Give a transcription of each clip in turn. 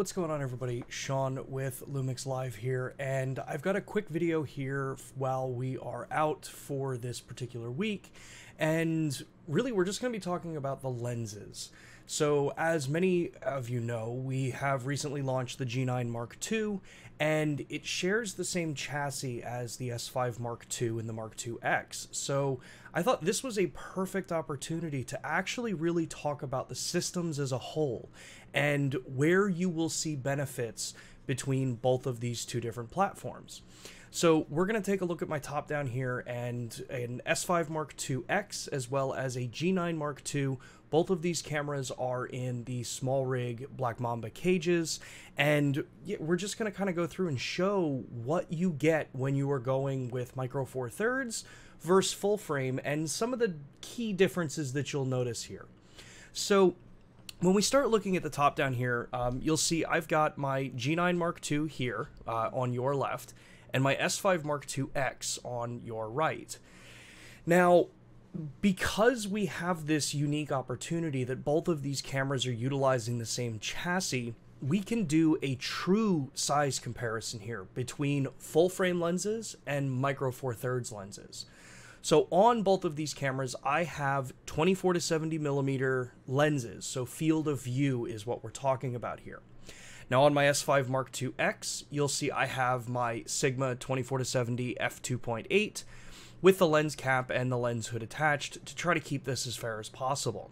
What's going on, everybody? Sean with Lumix Live here, and I've got a quick video here while we are out for this particular week, and really we're just going to be talking about the lenses. So as many of you know, we have recently launched the G9 Mark II, and it shares the same chassis as the S5 Mark II and the Mark II X. So I thought this was a perfect opportunity to actually really talk about the systems as a whole and where you will see benefits between both of these two different platforms. So we're going to take a look at my top down here, and an S5 Mark II X as well as a G9 Mark II. Both of these cameras are in the SmallRig Black Mamba cages, and we're just going to kind of go through and show what you get when you are going with Micro Four Thirds versus full frame and some of the key differences that you'll notice here. So when we start looking at the top down here, you'll see I've got my G9 Mark II here on your left, and my S5 Mark II X on your right. Now, because we have this unique opportunity that both of these cameras are utilizing the same chassis, we can do a true size comparison here between full frame lenses and Micro Four Thirds lenses. So on both of these cameras, I have 24 to 70 millimeter lenses. So field of view is what we're talking about here. Now on my S5 Mark II X, you'll see I have my Sigma 24 to 70 f2.8 with the lens cap and the lens hood attached to try to keep this as fair as possible.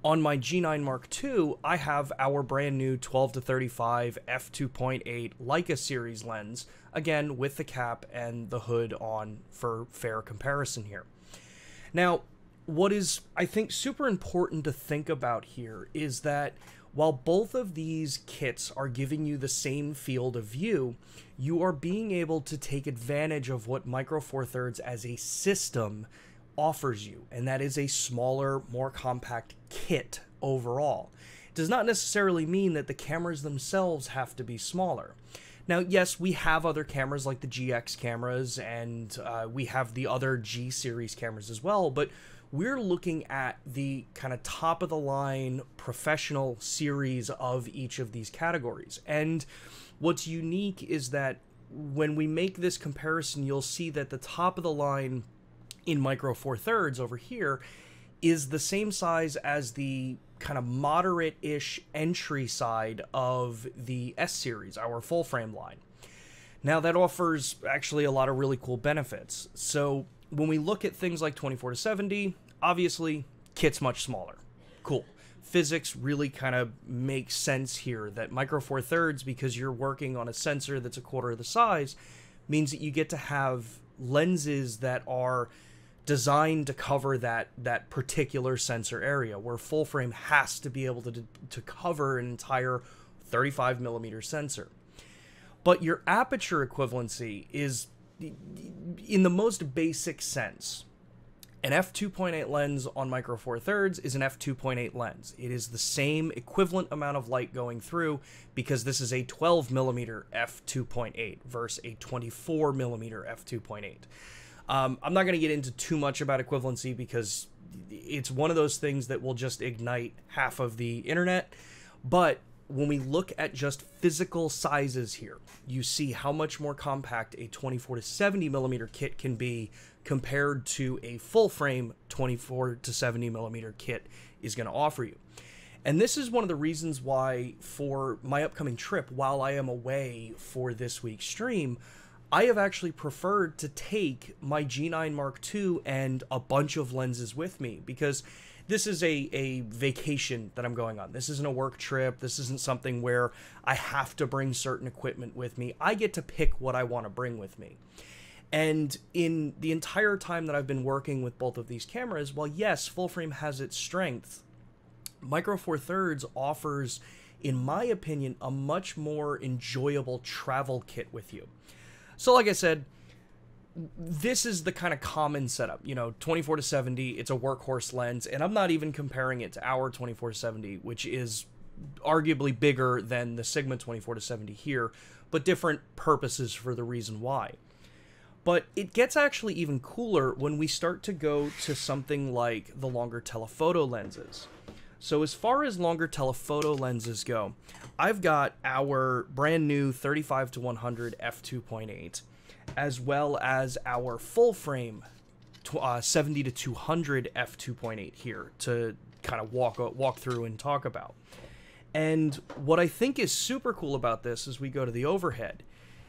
On my G9 Mark II, I have our brand new 12 to 35 f2.8 Leica series lens, again with the cap and the hood on for fair comparison here. Now, what is, I think, super important to think about here is that while both of these kits are giving you the same field of view, you are being able to take advantage of what Micro Four Thirds as a system offers you, and that is a smaller, more compact kit overall. It does not necessarily mean that the cameras themselves have to be smaller. Now, yes, we have other cameras like the GX cameras, and we have the other G series cameras as well, but we're looking at the kind of top of the line professional series of each of these categories. And what's unique is that when we make this comparison, you'll see that the top of the line in Micro Four Thirds over here is the same size as the kind of moderate-ish entry side of the S series, our full frame line. Now that offers actually a lot of really cool benefits. So when we look at things like 24 to 70, obviously kit's much smaller. Cool. Physics really kind of makes sense here that Micro Four Thirds, because you're working on a sensor that's a quarter of the size, means that you get to have lenses that are designed to cover that particular sensor area, where full frame has to be able to cover an entire 35 millimeter sensor. But your aperture equivalency is, in the most basic sense, an f2.8 lens on Micro Four Thirds is an f2.8 lens. It is the same equivalent amount of light going through, because this is a 12 millimeter f2.8 versus a 24 millimeter f2.8. I'm not going to get into too much about equivalency because it's one of those things that will just ignite half of the internet. But when we look at just physical sizes here, you see how much more compact a 24 to 70 millimeter kit can be compared to a full frame 24 to 70 millimeter kit is going to offer you. And this is one of the reasons why for my upcoming trip, while I am away for this week's stream, I have actually preferred to take my G9 Mark II and a bunch of lenses with me, because this is a vacation that I'm going on. This isn't a work trip. This isn't something where I have to bring certain equipment with me. I get to pick what I want to bring with me. And in the entire time that I've been working with both of these cameras, while yes, full frame has its strengths, Micro Four Thirds offers, in my opinion, a much more enjoyable travel kit with you. So like I said, this is the kind of common setup, you know, 24 to 70, it's a workhorse lens, and I'm not even comparing it to our 24 to 70, which is arguably bigger than the Sigma 24 to 70 here, but different purposes for the reason why. But it gets actually even cooler when we start to go to something like the longer telephoto lenses. So as far as longer telephoto lenses go, I've got our brand new 35 to 100 f2.8, as well as our full frame 70 to 200 f2.8 here to kind of walk through and talk about. And what I think is super cool about this as we go to the overhead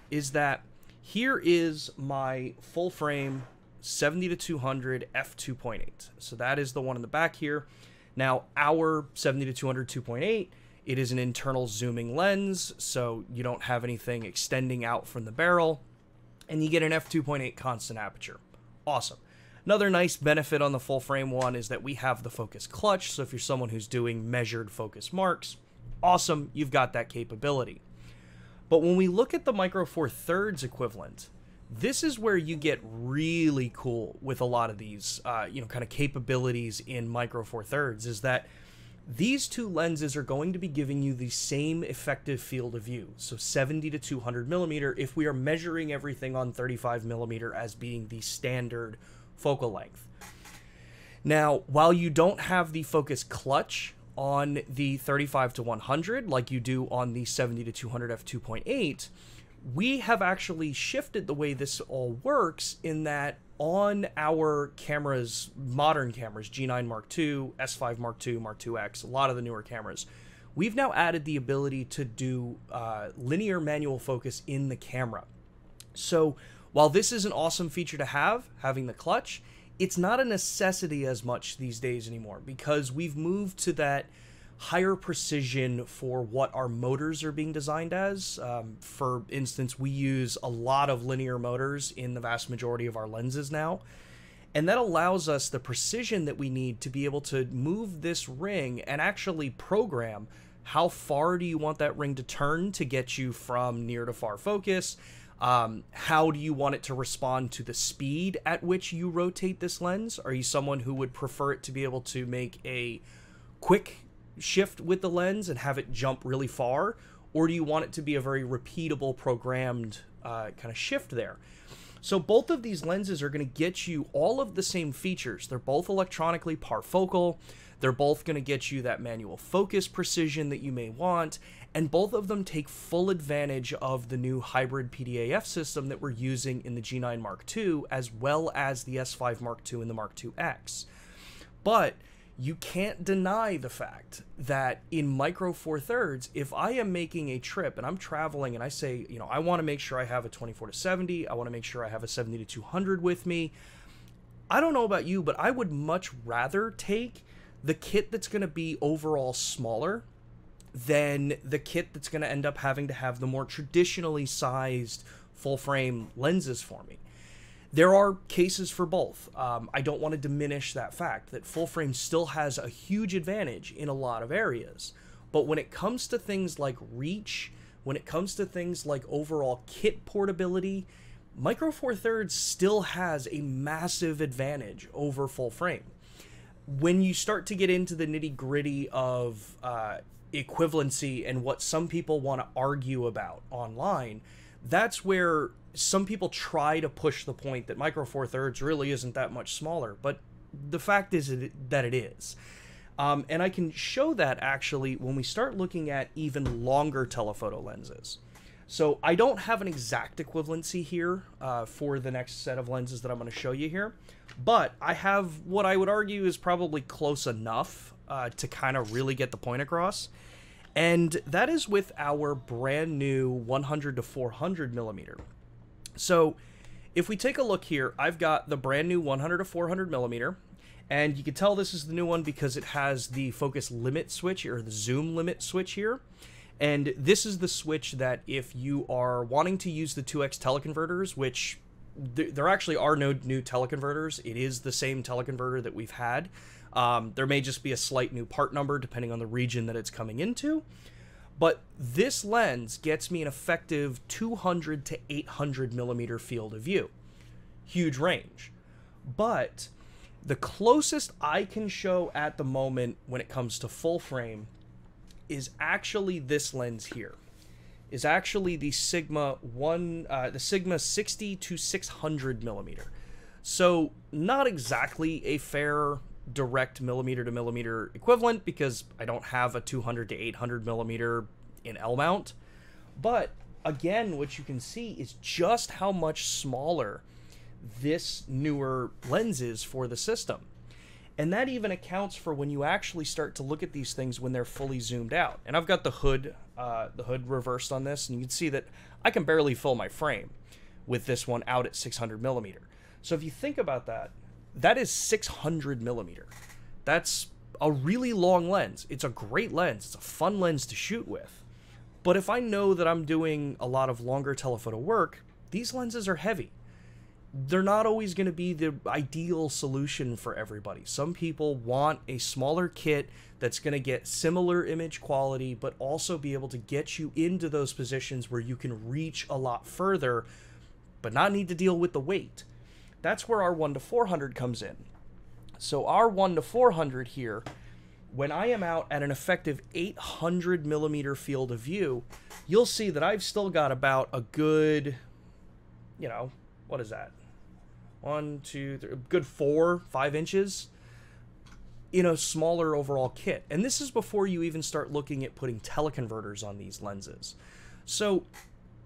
is that here is my full frame 70 to 200 f2.8. So that is the one in the back here. Now, our 70 to 200 2.8, it is an internal zooming lens, so you don't have anything extending out from the barrel, and you get an f2.8 constant aperture. Awesome. Another nice benefit on the full frame one is that we have the focus clutch, so if you're someone who's doing measured focus marks, awesome, you've got that capability. But when we look at the Micro Four Thirds equivalent, this is where you get really cool with a lot of these, kind of capabilities in Micro Four Thirds, is that these two lenses are going to be giving you the same effective field of view. So 70 to 200 millimeter, if we are measuring everything on 35 millimeter as being the standard focal length. Now, while you don't have the focus clutch on the 35 to 100 like you do on the 70 to 200 f2.8, we have actually shifted the way this all works in that on our cameras, modern cameras, G9 Mark II, S5 Mark II, Mark IIX, a lot of the newer cameras, we've now added the ability to do linear manual focus in the camera. So while this is an awesome feature to have, having the clutch, it's not a necessity as much these days anymore because we've moved to that higher precision for what our motors are being designed as. For instance, we use a lot of linear motors in the vast majority of our lenses now, and that allows us the precision that we need to be able to move this ring and actually program how far do you want that ring to turn to get you from near to far focus. How do you want it to respond to the speed at which you rotate this lens? Are you someone who would prefer it to be able to make a quick shift with the lens and have it jump really far? Or do you want it to be a very repeatable, programmed kind of shift there? So both of these lenses are going to get you all of the same features. They're both electronically parfocal. They're both going to get you that manual focus precision that you may want. And both of them take full advantage of the new hybrid PDAF system that we're using in the G9 Mark II, as well as the S5 Mark II and the Mark IIX. But you can't deny the fact that in Micro Four Thirds, if I am making a trip and I'm traveling and I say, I want to make sure I have a 24 to 70, I want to make sure I have a 70 to 200 with me. I don't know about you, but I would much rather take the kit that's going to be overall smaller than the kit that's going to end up having to have the more traditionally sized full frame lenses for me. There are cases for both. I don't want to diminish that fact that full frame still has a huge advantage in a lot of areas. But when it comes to things like reach, when it comes to things like overall kit portability, Micro Four Thirds still has a massive advantage over full frame. When you start to get into the nitty-gritty of equivalency and what some people want to argue about online, that's where some people try to push the point that Micro Four Thirds really isn't that much smaller, but the fact is that it is. And I can show that actually when we start looking at even longer telephoto lenses. So I don't have an exact equivalency here for the next set of lenses that I'm going to show you here, but I have what I would argue is probably close enough to kind of really get the point across. And that is with our brand new 100 to 400 millimeter. So if we take a look here, I've got the brand new 100 to 400 millimeter, and you can tell this is the new one because it has the focus limit switch or the zoom limit switch here. And this is the switch that if you are wanting to use the 2x teleconverters, which there actually are no new teleconverters, it is the same teleconverter that we've had. There may just be a slight new part number depending on the region that it's coming into. But this lens gets me an effective 200 to 800 millimeter field of view. Huge range. But the closest I can show at the moment when it comes to full frame is actually this lens here. Is actually the Sigma 60 to 600 millimeter. So not exactly a fair direct millimeter to millimeter equivalent because I don't have a 200 to 800 millimeter in L mount. But again, what you can see is just how much smaller this newer lens is for the system. And that even accounts for when you actually start to look at these things when they're fully zoomed out. And I've got the hood reversed on this, and you can see that I can barely fill my frame with this one out at 600 millimeter. So if you think about that, that is 600 millimeter. That's a really long lens. It's a great lens. It's a fun lens to shoot with. But if I know that I'm doing a lot of longer telephoto work, these lenses are heavy. They're not always going to be the ideal solution for everybody. Some people want a smaller kit that's going to get similar image quality, but also be able to get you into those positions where you can reach a lot further, but not need to deal with the weight. That's where our 1-400 comes in. So our 1-400 here, when I am out at an effective 800 millimeter field of view, you'll see that I've still got about a good, you know, what is that? 1, 2, 3, a good 4-5 inches in a smaller overall kit. And this is before you even start looking at putting teleconverters on these lenses. So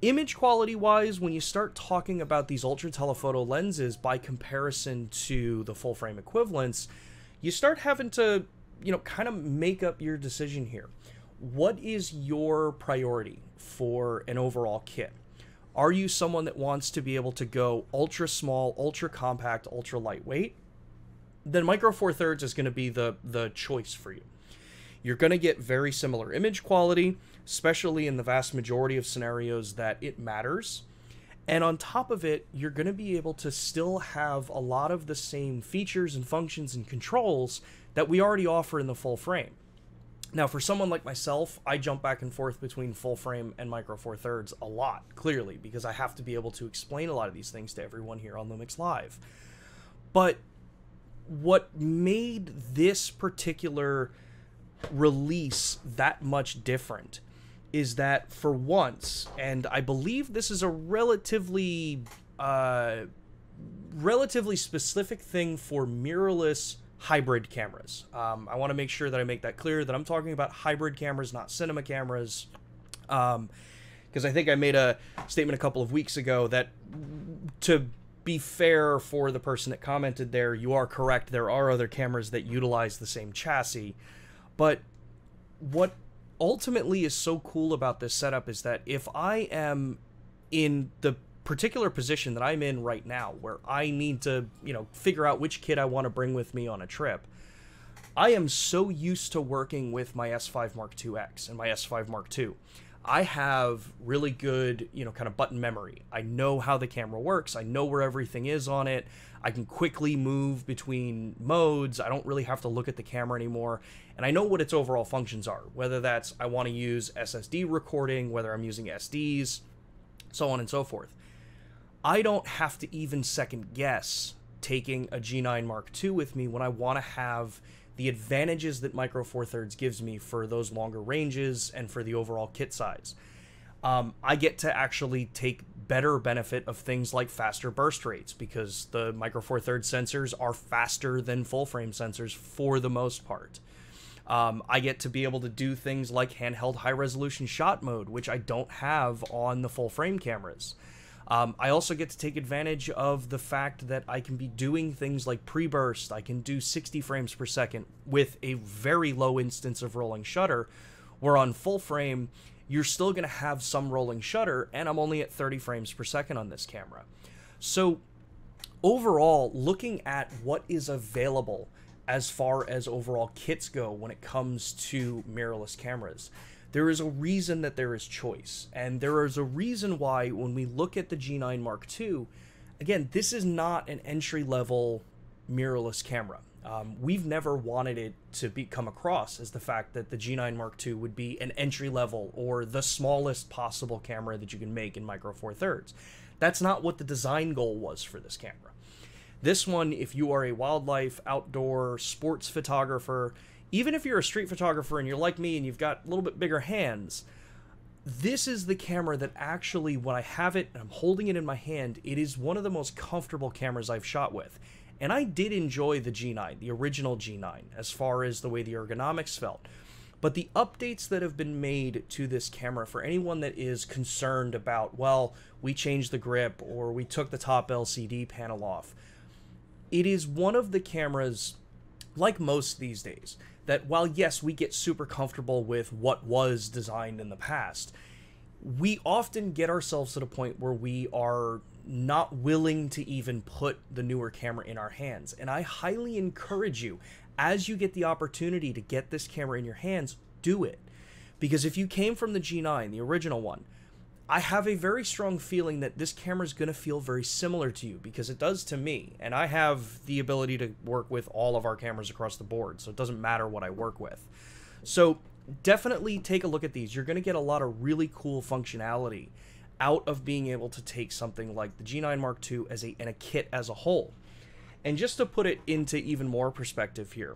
image quality wise, when you start talking about these ultra telephoto lenses by comparison to the full frame equivalents, you start having to, you know, kind of make up your decision here. What is your priority for an overall kit? Are you someone that wants to be able to go ultra small, ultra compact, ultra lightweight? Then Micro Four Thirds is going to be the choice for you. You're going to get very similar image quality, especially in the vast majority of scenarios that it matters. And on top of it, you're going to be able to still have a lot of the same features and functions and controls that we already offer in the full frame. Now, for someone like myself, I jump back and forth between full frame and Micro Four Thirds a lot, clearly, because I have to be able to explain a lot of these things to everyone here on Lumix Live. But what made this particular release that much different is that for once, and I believe this is a relatively specific thing for mirrorless hybrid cameras. I want to make sure that I make that clear that I'm talking about hybrid cameras, not cinema cameras, because I think I made a statement a couple of weeks ago that, to be fair for the person that commented there, you are correct, there are other cameras that utilize the same chassis. But what ultimately is so cool about this setup is that if I am in the particular position that I'm in right now, where I need to, you know, figure out which kit I want to bring with me on a trip, I am so used to working with my S5 Mark IIX and my S5 Mark II. I have really good, you know, kind of button memory. I know how the camera works. I know where everything is on it. I can quickly move between modes. I don't really have to look at the camera anymore. And I know what its overall functions are, whether that's I want to use SSD recording, whether I'm using SDs, so on and so forth. I don't have to even second guess taking a G9 Mark II with me when I want to have the advantages that Micro Four Thirds gives me for those longer ranges and for the overall kit size. I get to actually take better benefit of things like faster burst rates because the Micro Four Thirds sensors are faster than full frame sensors for the most part. I get to be able to do things like handheld high resolution shot mode, which I don't have on the full frame cameras. I also get to take advantage of the fact that I can be doing things like pre-burst. I can do 60 frames per second with a very low instance of rolling shutter, where on full frame, you're still going to have some rolling shutter, and I'm only at 30 frames per second on this camera. So overall, looking at what is available as far as overall kits go when it comes to mirrorless cameras, there is a reason that there is choice, and there is a reason why when we look at the G9 Mark II, again, this is not an entry-level mirrorless camera. We've never wanted it to come across as the fact that the G9 Mark II would be an entry-level or the smallest possible camera that you can make in Micro Four Thirds. That's not what the design goal was for this camera. This one, if you are a wildlife, outdoor, sports photographer, even if you're a street photographer and you're like me and you've got a little bit bigger hands, this is the camera that actually, when I have it and I'm holding it in my hand, it is one of the most comfortable cameras I've shot with. And I did enjoy the G9, the original G9, as far as the way the ergonomics felt. But the updates that have been made to this camera, for anyone that is concerned about, well, we changed the grip or we took the top LCD panel off, it is one of the cameras, like most these days, that while yes, we get super comfortable with what was designed in the past, we often get ourselves to the point where we are not willing to even put the newer camera in our hands. And I highly encourage you, as you get the opportunity to get this camera in your hands, do it. Because if you came from the G9, the original one, I have a very strong feeling that this camera is going to feel very similar to you, because it does to me. And I have the ability to work with all of our cameras across the board, so it doesn't matter what I work with. So definitely take a look at these. You're going to get a lot of really cool functionality out of being able to take something like the G9 Mark II and a kit as a whole. And just to put it into even more perspective here,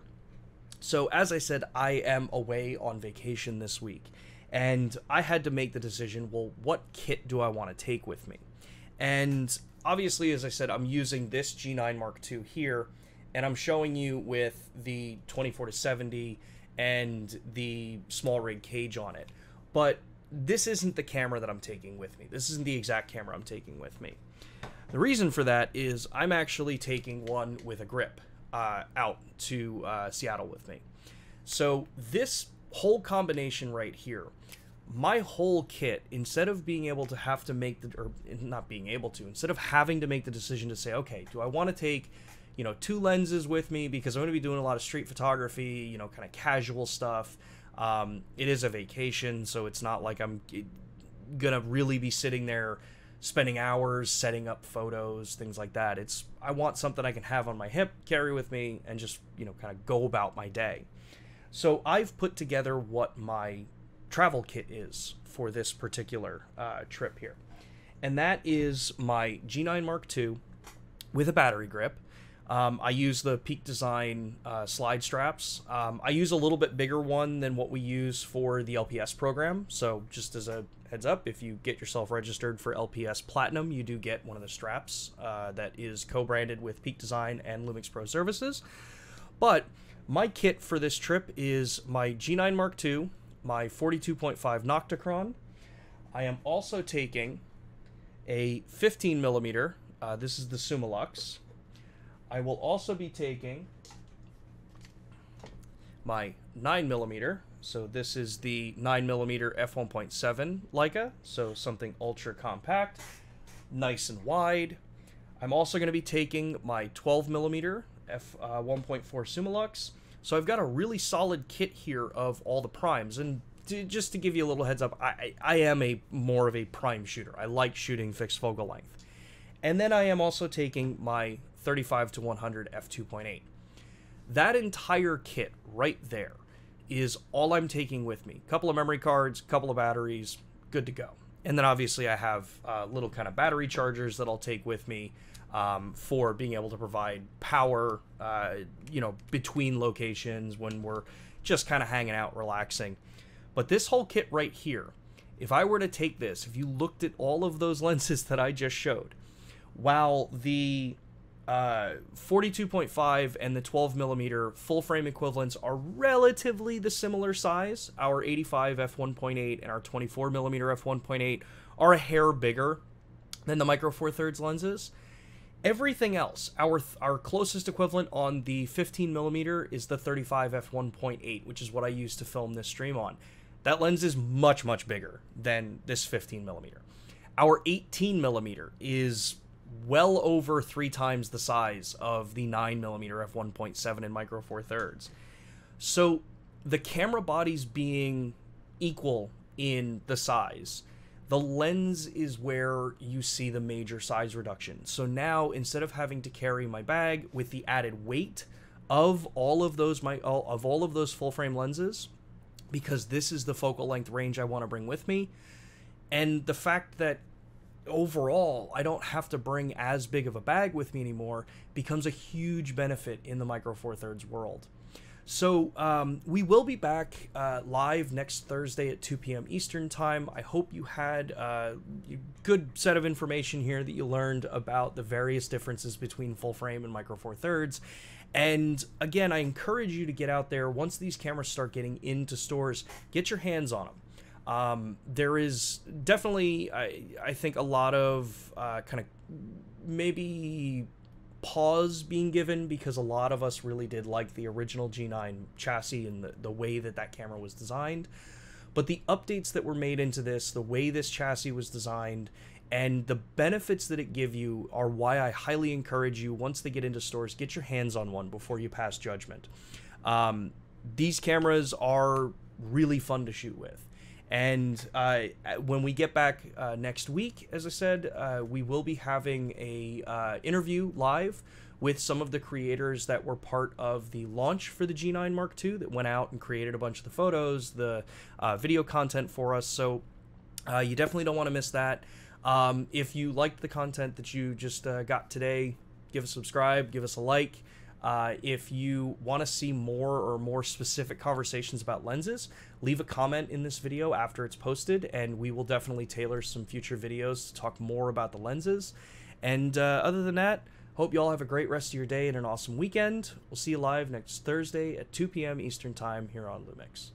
so as I said, I am away on vacation this week, and I had to make the decision, well, what kit do I want to take with me? And obviously, as I said, I'm using this G9 Mark II here, and I'm showing you with the 24-70 and the small rig cage on it. But this isn't the camera that I'm taking with me. This isn't the exact camera I'm taking with me. The reason for that is I'm actually taking one with a grip out to Seattle with me. So this whole combination right here, my whole kit, instead of being able to have to make the, or not being able to, instead of having to make the decision to say, okay, do I want to take, you know, 2 lenses with me because I'm going to be doing a lot of street photography, you know, kind of casual stuff. It is a vacation, so it's not like I'm gonna really be sitting there spending hours setting up photos, things like that. I want something I can have on my hip, carry with me, and just, you know, kind of go about my day. So I've put together what my travel kit is for this particular trip here. And that is my G9 Mark II with a battery grip. I use the Peak Design slide straps. I use a little bit bigger one than what we use for the LPS program. So just as a heads up, if you get yourself registered for LPS Platinum, you do get one of the straps that is co-branded with Peak Design and Lumix Pro Services. But my kit for this trip is my G9 Mark II, my 42.5 Nocticron. I am also taking a 15mm. This is the Summilux. I will also be taking my 9mm. So this is the 9mm f1.7 Leica. So something ultra compact, nice and wide. I'm also going to be taking my 12mm f1.4 Summilux. So I've got a really solid kit here of all the primes. And just to give you a little heads up, I am more of a prime shooter. I like shooting fixed focal length. And then I am also taking my 35-100 f2.8. That entire kit right there is all I'm taking with me. Couple of memory cards, couple of batteries, good to go. And then obviously I have little kind of battery chargers that I'll take with me for being able to provide power, you know, between locations when we're just kind of hanging out, relaxing. But this whole kit right here, if I were to take this, if you looked at all of those lenses that I just showed, while the 42.5 and the 12mm full frame equivalents are relatively the similar size, our 85 f1.8 and our 24mm f1.8 are a hair bigger than the Micro Four Thirds lenses. Everything else, our closest equivalent on the 15mm is the 35 f1.8, which is what I use to film this stream on. That lens is much, much bigger than this 15mm. Our 18mm is well over 3 times the size of the 9mm f1.7 in Micro Four Thirds. So the camera bodies being equal in the size, the lens is where you see the major size reduction. So now, instead of having to carry my bag with the added weight of all of those full frame lenses, because this is the focal length range I want to bring with me, and the fact that overall I don't have to bring as big of a bag with me anymore becomes a huge benefit in the Micro Four Thirds world. So we will be back live next Thursday at 2 p.m. Eastern Time. I hope you had a good set of information here, that you learned about the various differences between full frame and Micro Four Thirds. And again, I encourage you to get out there. Once these cameras start getting into stores, get your hands on them. There is definitely, I think, a lot of kind of maybe pause being given, because a lot of us really did like the original G9 chassis and the way that that camera was designed. But the updates that were made into this, the way this chassis was designed, and the benefits that it give you are why I highly encourage you, once they get into stores, get your hands on one before you pass judgment. These cameras are really fun to shoot with. And when we get back next week, as I said, we will be having a interview live with some of the creators that were part of the launch for the G9 Mark II, that went out and created a bunch of the photos, the video content for us. So you definitely don't want to miss that. If you liked the content that you just got today, give us a subscribe, give us a like. If you want to see more specific conversations about lenses, leave a comment in this video after it's posted, and we will definitely tailor some future videos to talk more about the lenses. And other than that, hope you all have a great rest of your day and an awesome weekend. We'll see you live next Thursday at 2 p.m. Eastern Time here on Lumix.